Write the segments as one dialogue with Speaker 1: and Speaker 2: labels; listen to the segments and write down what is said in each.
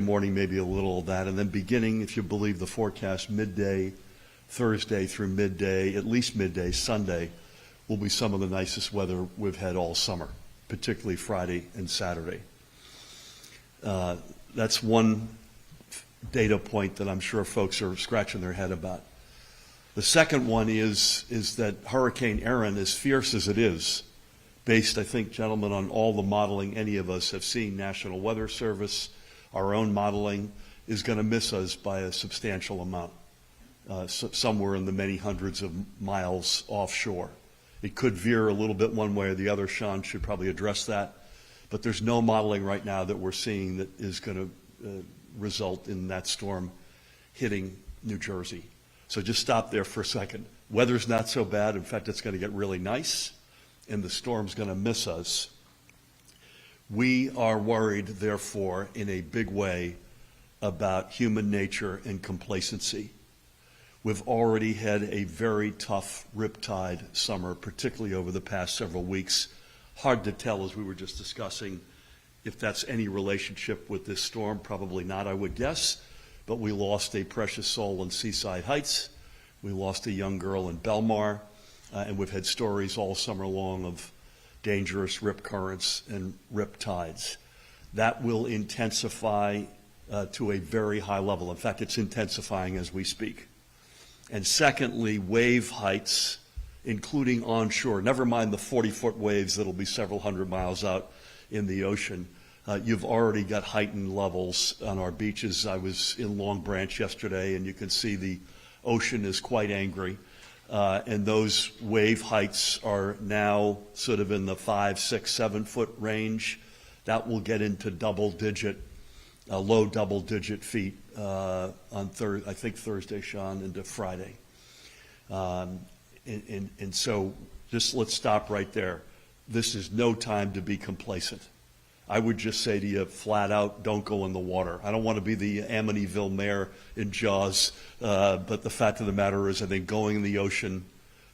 Speaker 1: morning, maybe a little of that, and then beginning, if you believe the forecast, midday Thursday through midday, at least midday Sunday, will be some of the nicest weather we've had all summer, particularly Friday and Saturday. That's one data point that I'm sure folks are scratching their head about. The second one is that Hurricane Erin, as fierce as it is, based, I think, gentlemen, on all the modeling any of us have seen, National Weather Service, our own modeling, is going to miss us by a substantial amount, somewhere in the many hundreds of miles offshore. It could veer a little bit one way or the other. Sean should probably address that. But there's no modeling right now that we're seeing that is going to result in that storm hitting New Jersey. So just stop there for a second. Weather's not so bad. In fact, it's going to get really nice, and the storm's going to miss us. We are worried, therefore, in a big way about human nature and complacency. We've already had a very tough riptide summer, particularly over the past several weeks. Hard to tell, as we were just discussing, if that's any relationship with this storm. Probably not, I would guess. But we lost a precious soul in Seaside Heights. We lost a young girl in Belmar. And we've had stories all summer long of dangerous rip currents and rip tides. That will intensify to a very high level. In fact, it's intensifying as we speak. And secondly, wave heights, including onshore. Never mind the 40-foot waves that'll be several hundred miles out in the ocean. You've already got heightened levels on our beaches. I was in Long Branch yesterday, and you can see the ocean is quite angry. And those wave heights are now sort of in the 5, 6, 7 foot range. That will get into low double-digit feet on I think Thursday, Sean, into Friday. And so just let's stop right there. This is no time to be complacent. I would just say to you flat out, don't go in the water. I don't want to be the Amityville mayor in Jaws, but the fact of the matter is I think going in the ocean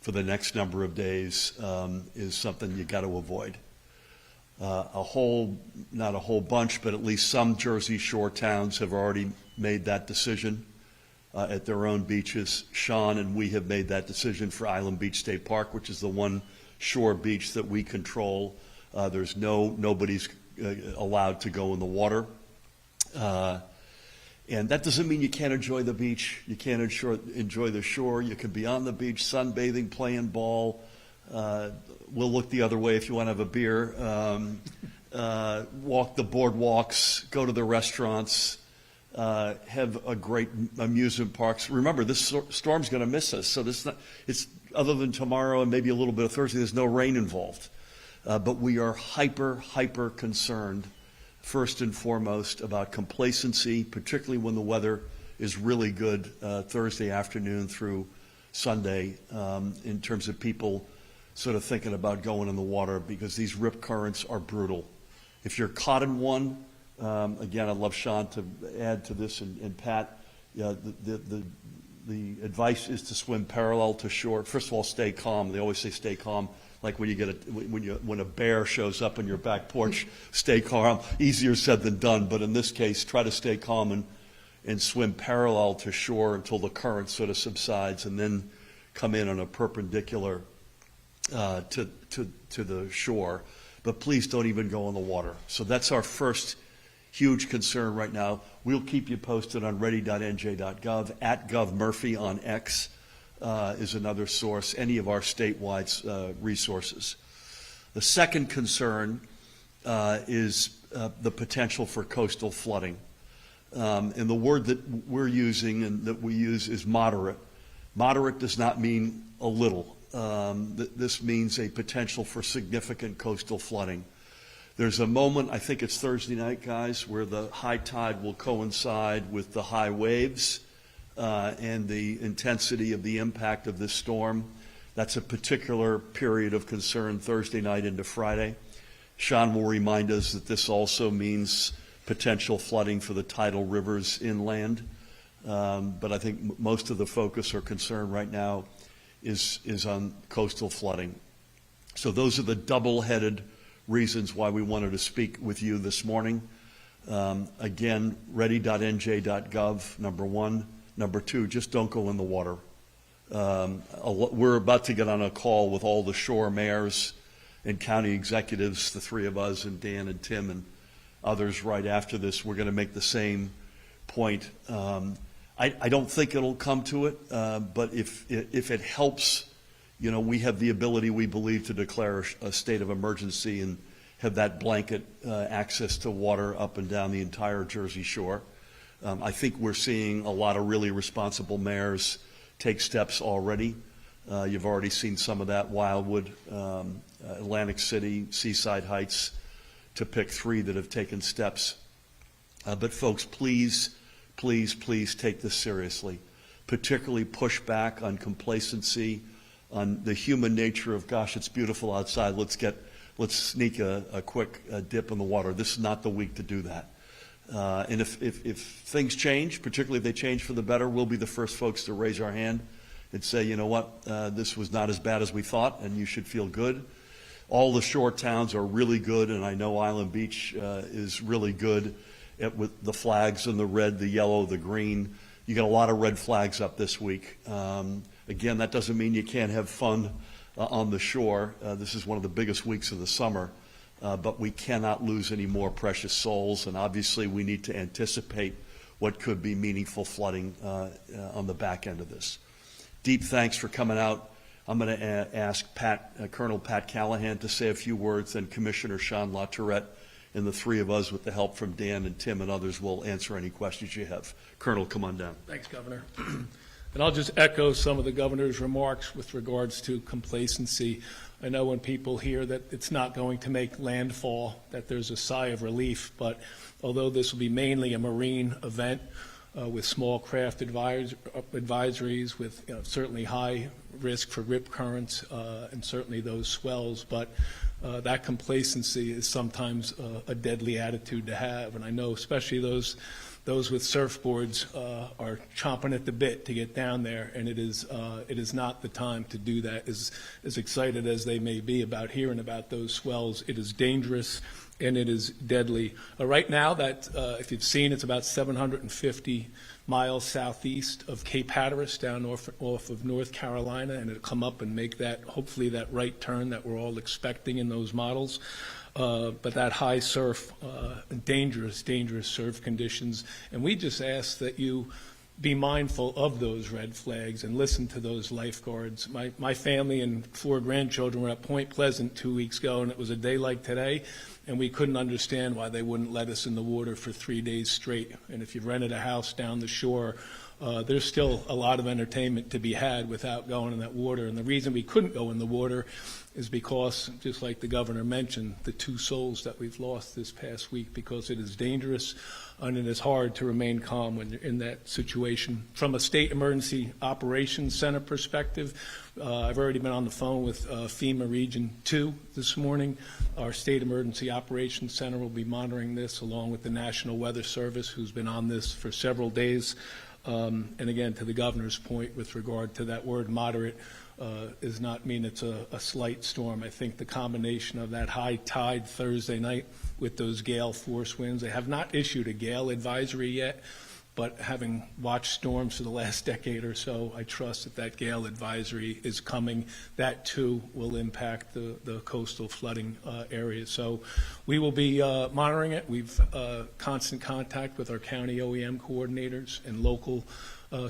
Speaker 1: for the next number of days is something you got to avoid. Not a whole bunch, but at least some Jersey Shore towns have already made that decision at their own beaches. Sean and we have made that decision for Island Beach State Park, which is the one shore beach that we control. There's nobody's allowed to go in the water. And that doesn't mean you can't enjoy the beach. You can't enjoy the shore. You can be on the beach, sunbathing, playing ball. We'll look the other way if you want to have a beer. Walk the boardwalks, go to the restaurants, have a great amusement parks. Remember, this storm's going to miss us. So it's other than tomorrow and maybe a little bit of Thursday, there's no rain involved. But we are hyper concerned, first and foremost, about complacency, particularly when the weather is really good Thursday afternoon through Sunday, in terms of people sort of thinking about going in the water, because these rip currents are brutal. If you're caught in one, again, I'd love Sean to add to this, and Pat, the advice is to swim parallel to shore. First of all, stay calm. They always say stay calm. Like when a bear shows up on your back porch, stay calm. Easier said than done, but in this case, try to stay calm and swim parallel to shore until the current sort of subsides, and then come in on a perpendicular to the shore. But please don't even go in the water. So that's our first huge concern right now. We'll keep you posted on ready.nj.gov, at GovMurphy on X. Is another source, any of our statewide resources. The second concern is the potential for coastal flooding. And the word that we're using and that we use is moderate. Moderate does not mean a little. This means a potential for significant coastal flooding. There's a moment, I think it's Thursday night, guys, where the high tide will coincide with the high waves. And the intensity of the impact of this storm. That's a particular period of concern Thursday night into Friday. Sean will remind us that this also means potential flooding for the tidal rivers inland. But I think most of the focus or concern right now is on coastal flooding. So those are the double-headed reasons why we wanted to speak with you this morning. Again, ready.nj.gov, number one. Number two, just don't go in the water. We're about to get on a call with all the shore mayors and county executives, the three of us and Dan and Tim and others right after this. We're going to make the same point. I don't think it'll come to it, but if it helps, you know, we have the ability, we believe, to declare a state of emergency and have that blanket access to water up and down the entire Jersey Shore. I think we're seeing a lot of really responsible mayors take steps already. You've already seen some of that: Wildwood, Atlantic City, Seaside Heights, to pick three that have taken steps. But folks, please, please, please take this seriously. Particularly push back on complacency, on the human nature of, gosh, it's beautiful outside, let's sneak a quick dip in the water. This is not the week to do that. And if things change, particularly if they change for the better, we'll be the first folks to raise our hand and say, you know what, this was not as bad as we thought, and you should feel good. All the shore towns are really good, and I know Island Beach is really good with the flags and the red, the yellow, the green. You got a lot of red flags up this week. Again, that doesn't mean you can't have fun on the shore. This is one of the biggest weeks of the summer, but we cannot lose any more precious souls, and obviously we need to anticipate what could be meaningful flooding on the back end of this. Deep thanks for coming out. I'm going to ask Colonel Pat Callahan to say a few words, and Commissioner Sean LaTourette, and the three of us, with the help from Dan and Tim and others, will answer any questions you have. Colonel, come on down.
Speaker 2: Thanks, Governor. And I'll just echo some of the Governor's remarks with regards to complacency. I know when people hear that it's not going to make landfall, that there's a sigh of relief, but although this will be mainly a marine event with small craft advisories, with certainly high risk for rip currents and certainly those swells, but that complacency is sometimes a deadly attitude to have. And I know especially those with surfboards are chomping at the bit to get down there, and it is not the time to do that. As excited as they may be about hearing about those swells, it is dangerous and it is deadly. Right now, that if you've seen, it's about 750 miles southeast of Cape Hatteras, down off of North Carolina, and it'll come up and make that, hopefully, that right turn that we're all expecting in those models. But that high surf, dangerous surf conditions. And we just ask that you be mindful of those red flags and listen to those lifeguards. My family and 4 grandchildren were at Point Pleasant 2 weeks ago, and it was a day like today, and we couldn't understand why they wouldn't let us in the water for 3 days straight. And if you've rented a house down the shore, there's still a lot of entertainment to be had without going in that water. And the reason we couldn't go in the water is because, just like the Governor mentioned, the 2 souls that we've lost this past week, because it is dangerous and it is hard to remain calm when you're in that situation. From a State Emergency Operations Center perspective, I've already been on the phone with FEMA Region 2 this morning. Our State Emergency Operations Center will be monitoring this, along with the National Weather Service, who's been on this for several days. And again, to the Governor's point with regard to that word moderate, does not mean it's a slight storm. I think the combination of that high tide Thursday night with those gale force winds, they have not issued a gale advisory yet, but having watched storms for the last decade or so, I trust that gale advisory is coming. That too will impact the coastal flooding areas. So we will be monitoring it. We've constant contact with our county OEM coordinators and local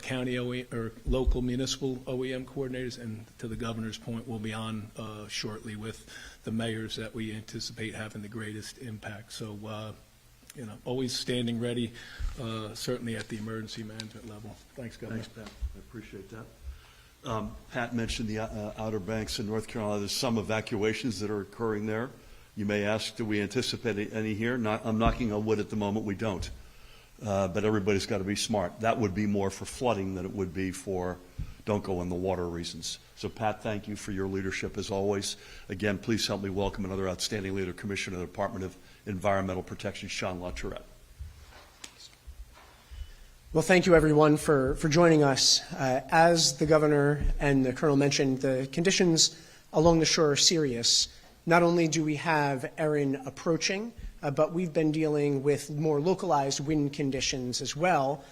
Speaker 2: county OEM or local municipal OEM coordinators, and to the Governor's point, we'll be on shortly with the mayors that we anticipate having the greatest impact. So always standing ready, certainly at the emergency management level. Thanks, Governor.
Speaker 1: Thanks, Pat. I appreciate that. Pat mentioned the Outer Banks in North Carolina. There's some evacuations that are occurring there. You may ask, do we anticipate any here? I'm knocking on wood at the moment, we don't. But everybody's got to be smart. That would be more for flooding than it would be for don't go in the water reasons. So, Pat, thank you for your leadership as always. Again, please help me welcome another outstanding leader, Commissioner of the Department of Environmental Protection, Sean LaTourette.
Speaker 3: Well, thank you, everyone, for joining us. As the Governor and the Colonel mentioned, the conditions along the shore are serious, not only do we have Erin approaching, but we've been dealing with more localized wind conditions as well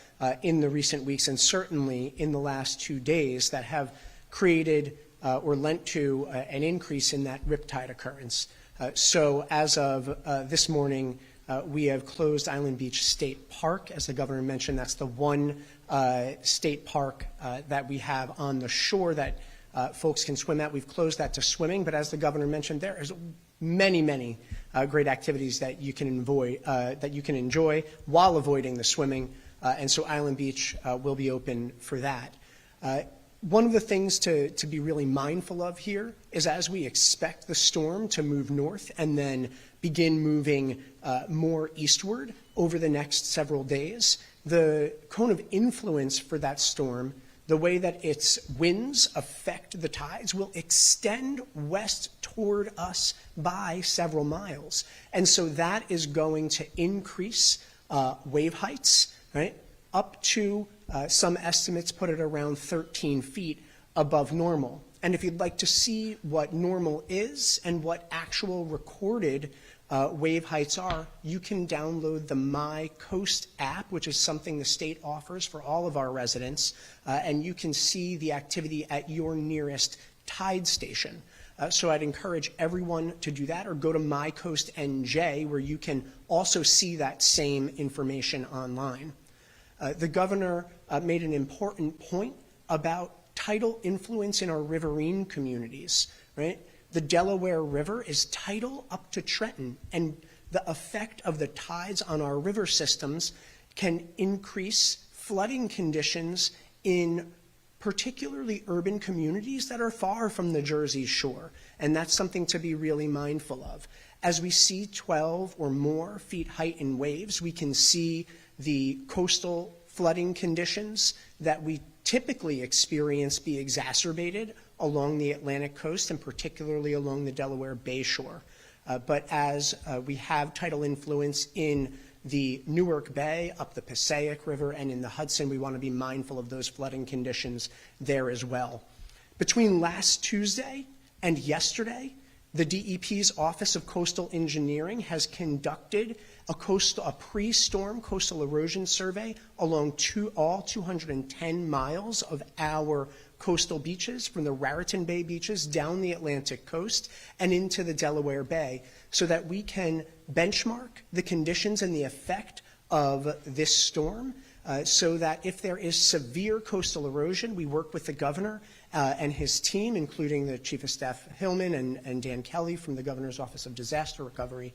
Speaker 3: in the recent weeks, and certainly in the last 2 days, that have created or lent to an increase in that riptide occurrence. So as of this morning, we have closed Island Beach State Park. As the governor mentioned, that's the one state park that we have on the shore that folks can swim at. We've closed that to swimming, but as the governor mentioned, there is many great activities that you can enjoy while avoiding the swimming, and so Island Beach will be open for that. One of the things to be really mindful of here is, as we expect the storm to move north and then begin moving more eastward over the next several days, the cone of influence for that storm, the way that its winds affect the tides, will extend west toward us by several miles. And so that is going to increase wave heights, right, up to some estimates put it around 13 feet above normal. And if you'd like to see what normal is and what actual recorded wave heights are, you can download the My Coast app, which is something the state offers for all of our residents, and you can see the activity at your nearest tide station. So I'd encourage everyone to do that, or go to My Coast NJ, where you can also see that same information online. The governor made an important point about tidal influence in our riverine communities, right? The Delaware River is tidal up to Trenton, and the effect of the tides on our river systems can increase flooding conditions in particularly urban communities that are far from the Jersey Shore, and that's something to be really mindful of. As we see 12 or more feet height in waves, we can see the coastal flooding conditions that we typically experience be exacerbated along the Atlantic coast, and particularly along the Delaware Bay shore. But as we have tidal influence in the Newark Bay, up the Passaic River, and in the Hudson, we want to be mindful of those flooding conditions there as well. Between last Tuesday and yesterday, the DEP's Office of Coastal Engineering has conducted a pre-storm coastal erosion survey along all 210 miles of our coastal beaches, from the Raritan Bay beaches down the Atlantic coast and into the Delaware Bay, so that we can benchmark the conditions and the effect of this storm, so that if there is severe coastal erosion, we work with the governor and his team, including the Chief of Staff Hillman and Dan Kelly from the Governor's Office of Disaster Recovery,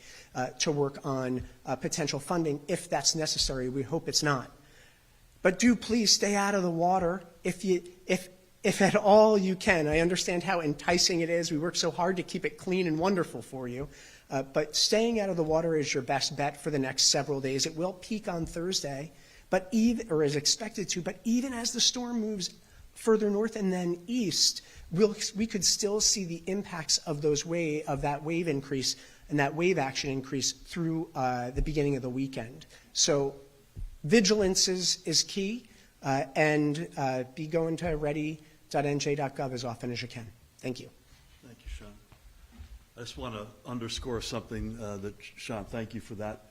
Speaker 3: to work on potential funding if that's necessary. We hope it's not. But do please stay out of the water if at all you can. I understand how enticing it is. We work so hard to keep it clean and wonderful for you. But staying out of the water is your best bet for the next several days. It will peak on Thursday, or is expected to, but even as the storm moves further north and then east, we could still see the impacts of that wave increase and that wave action increase through the beginning of the weekend. So vigilance is key, and be going to ready.nj.gov as often as you can. Thank you.
Speaker 1: Thank you, Sean. I just want to underscore something that, Sean, thank you for that.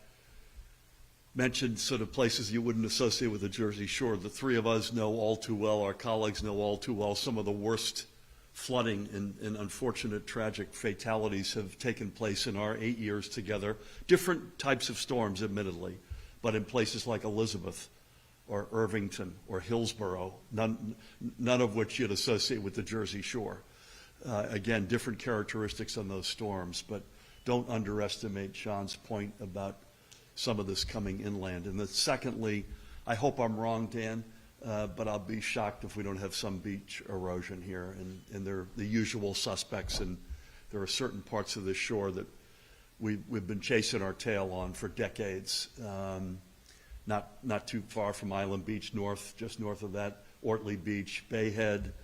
Speaker 1: Mentioned sort of places you wouldn't associate with the Jersey Shore. The three of us know all too well, our colleagues know all too well, some of the worst flooding and unfortunate tragic fatalities have taken place in our 8 years together. Different types of storms, admittedly, but in places like Elizabeth or Irvington or Hillsborough, none of which you'd associate with the Jersey Shore. Again, different characteristics on those storms, but don't underestimate Sean's point about some of this coming inland. And then secondly, I hope I'm wrong, Dan, but I'll be shocked if we don't have some beach erosion here. And they're the usual suspects, and there are certain parts of the shore that we've been chasing our tail on for decades. Not too far from Island Beach, just north of that, Ortley Beach, Bay Head,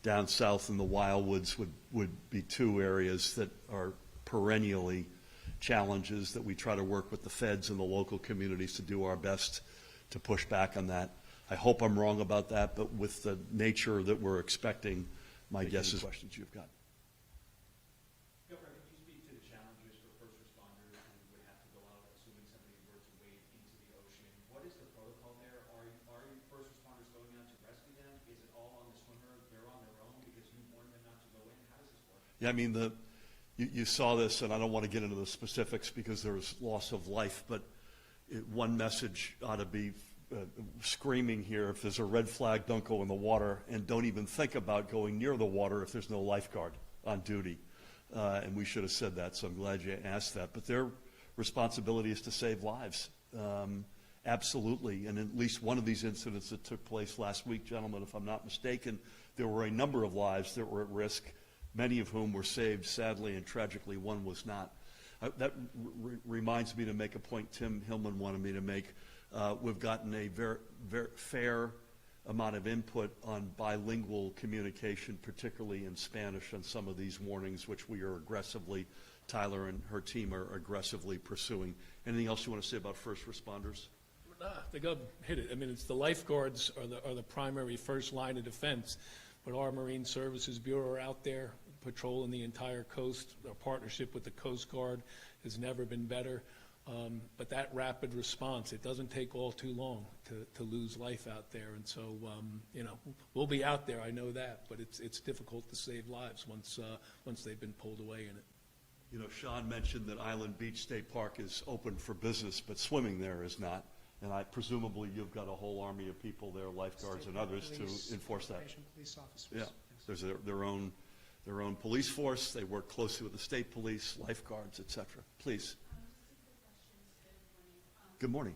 Speaker 1: down south in the Wildwoods would be two areas that are perennially challenges that we try to work with the feds and the local communities to do our best to push back on that. I hope I'm wrong about that, but with the nature that we're expecting, my guess is questions you've got.
Speaker 4: Governor, could you speak to the
Speaker 1: Yeah, I mean, you saw this, and I don't want to get into the specifics because there's loss of life, but one message ought to be screaming here: if there's a red flag, don't go in the water, and don't even think about going near the water if there's no lifeguard on duty. And we should have said that, so I'm glad you asked that. But their responsibility is to save lives. Absolutely. And at least one of these incidents that took place last week, gentlemen, if I'm not mistaken, there were a number of lives that were at risk, many of whom were saved, sadly and tragically. One was not. That reminds me to make a point Tim Hillman wanted me to make. We've gotten a very, very fair amount of input on bilingual communication, particularly in Spanish, on some of these warnings, which we are aggressively, Tyler and her team are aggressively pursuing. Anything else you want to say about first responders?
Speaker 2: The Gov hit it. I mean, it's the lifeguards are the primary first line of defense, but our Marine Services Bureau are out there patrolling the entire coast. Our partnership with the Coast Guard has never been better. But that rapid response, it doesn't take all too long to lose life out there. And so, we'll be out there, I know that, but it's difficult to save lives once they've been pulled away in it.
Speaker 1: You know, Sean mentioned that Island Beach State Park is open for business, but swimming there is not. And presumably you've got a whole army of people there, lifeguards and others, to enforce that.
Speaker 3: Police officers.
Speaker 1: Yeah, there's their own police force. They work closely with the state police, lifeguards, et cetera. Please. Good morning.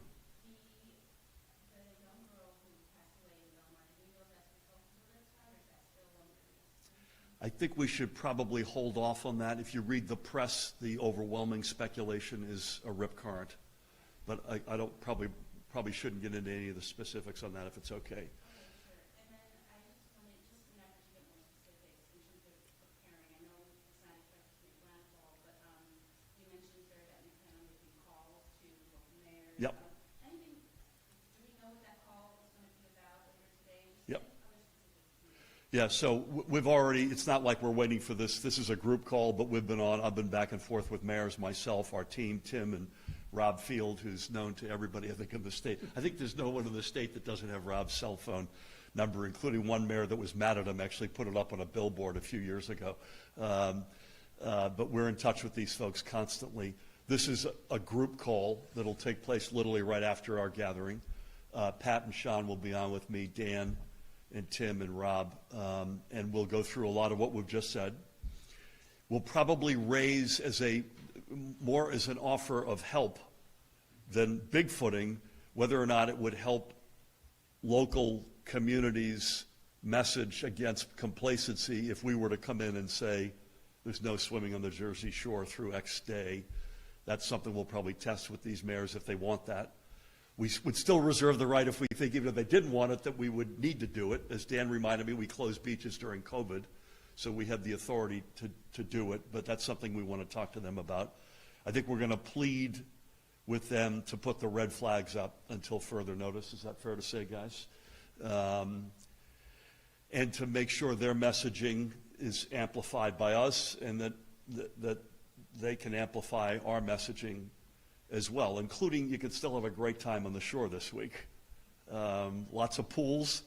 Speaker 4: The young girl who passed away in Belmont, do we know if that's been talked to this time, or is that still under investigation?
Speaker 1: I think we should probably hold off on that. If you read the press, the overwhelming speculation is a rip current. But I don't probably shouldn't get into any of the specifics on that if it's okay.
Speaker 4: Okay, sure. And then I just wanted, just in effort to get more specifics in terms of preparing. I know it's not expected to make landfall, but you mentioned, sir, that you plan on making calls to local mayors.
Speaker 1: Yep.
Speaker 4: Anything, do we know what that call is going to be about later today?
Speaker 1: Yep.
Speaker 4: Other specifics?
Speaker 1: Yeah, so we've already, it's not like we're waiting for this. This is a group call, but I've been back and forth with mayors, myself, our team, Tim and Rob Field, who's known to everybody, I think, in the state. I think there's no one in the state that doesn't have Rob's cell phone number, including one mayor that was mad at him, actually put it up on a billboard a few years ago. But we're in touch with these folks constantly. This is a group call that'll take place literally right after our gathering. Pat and Sean will be on with me, Dan and Tim and Rob, and we'll go through a lot of what we've just said. We'll probably raise more as an offer of help than bigfooting, whether or not it would help local communities' message against complacency if we were to come in and say there's no swimming on the Jersey Shore through X day. That's something we'll probably test with these mayors if they want that. We would still reserve the right, if we think even if they didn't want it, that we would need to do it. As Dan reminded me, we closed beaches during COVID, so we have the authority to do it, but that's something we want to talk to them about. I think we're going to plead with them to put the red flags up until further notice. Is that fair to say, guys? And to make sure their messaging is amplified by us, and that they can amplify our messaging as well, including you could still have a great time on the shore this week. Lots of pools.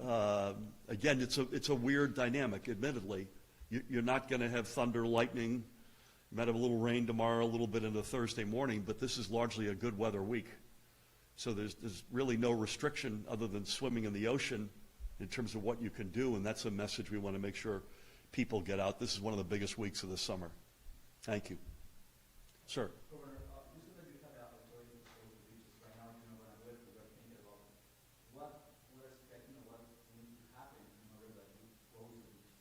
Speaker 1: Again, it's a weird dynamic, admittedly. You're not going to have thunder, lightning. You might have a little rain tomorrow, a little bit into Thursday morning, but this is largely a good weather week. So there's really no restriction other than swimming in the ocean in terms of what you can do, and that's a message we want to make sure people get out. This is one of the biggest weeks of the summer. Thank you. Sir.
Speaker 5: Governor, you said that you have the opportunity to go to the beaches right now. You know, when I live, we're thinking about what needs to happen in order that you close the beaches.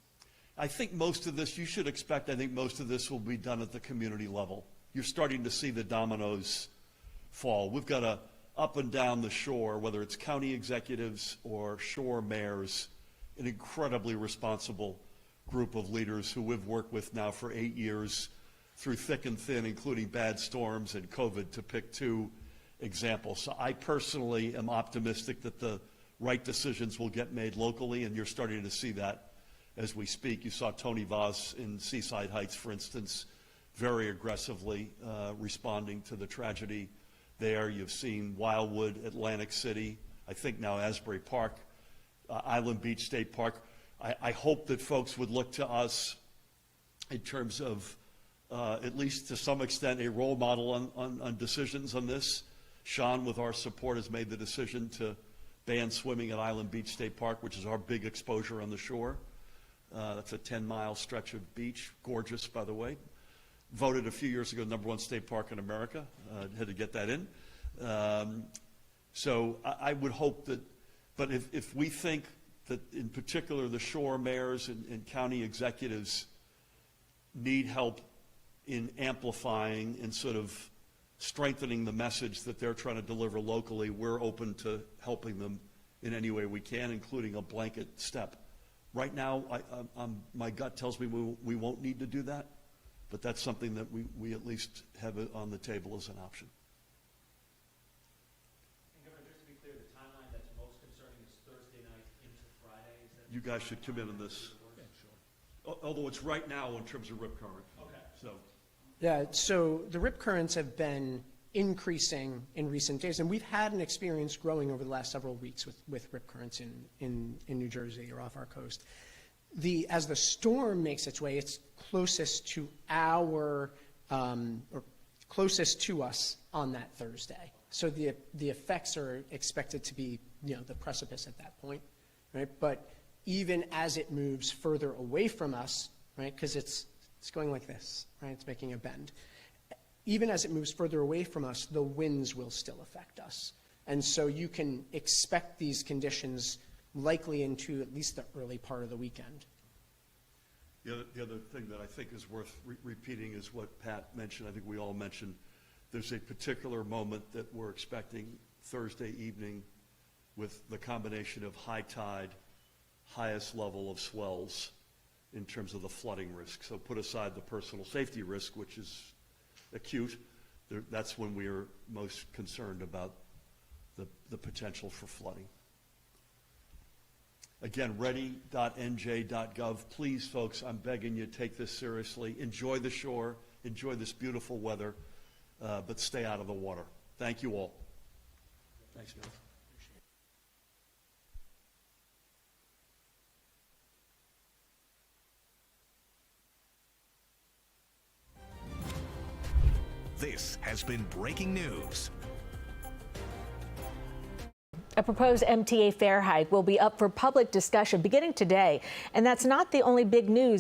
Speaker 1: I think most of this, you should expect, I think most of this will be done at the community level. You're starting to see the dominoes fall. We've got up and down the shore, whether it's county executives or shore mayors, an incredibly responsible group of leaders who we've worked with now for 8 years through thick and thin, including bad storms and COVID, to pick two examples. So I personally am optimistic that the right decisions will get made locally, and you're starting to see that as we speak. You saw Tony Vaz in Seaside Heights, for instance, very aggressively responding to the tragedy there. You've seen Wildwood, Atlantic City, I think now Asbury Park, Island Beach State Park. I hope that folks would look to us in terms of, at least to some extent, a role model on decisions on this. Sean, with our support, has made the decision to ban swimming at Island Beach State Park, which is our big exposure on the shore. That's a 10-mile stretch of beach, gorgeous, by the way. Voted a few years ago #1 state park in America. Had to get that in. So I would hope that, but if we think that in particular the shore mayors and county executives need help in amplifying and sort of strengthening the message that they're trying to deliver locally, we're open to helping them in any way we can, including a blanket step. Right now, my gut tells me we won't need to do that, but that's something that we at least have on the table as an option.
Speaker 6: And Governor, just to be clear, the timeline that's most concerning is Thursday night into Friday. Is that
Speaker 1: You guys should come in on this. Although it's right now in terms of rip current.
Speaker 6: Okay.
Speaker 1: So,
Speaker 3: Yeah, so the rip currents have been increasing in recent days, and we've had an experience growing over the last several weeks with rip currents in New Jersey or off our coast. As the storm makes its way, it's closest to or closest to us on that Thursday. So the effects are expected to be, the precipice at that point, right? But even as it moves further away from us, right, because it's going like this, right? It's making a bend. Even as it moves further away from us, the winds will still affect us. And so you can expect these conditions likely into at least the early part of the weekend.
Speaker 1: the other thing that I think is worth repeating is what Pat mentioned. I think we all mentioned. There's a particular moment that we're expecting Thursday evening with the combination of high tide, highest level of swells in terms of the flooding risk. So put aside the personal safety risk, which is acute. That's when we are most concerned about the potential for flooding. Again, ready.nj.gov. Please, folks, I'm begging you, take this seriously. Enjoy the shore. Enjoy this beautiful weather, but stay out of the water. Thank you all. Thanks, Bill.
Speaker 7: This has been breaking news.
Speaker 8: A proposed MTA fare hike will be up for public discussion beginning today. And that's not the only big news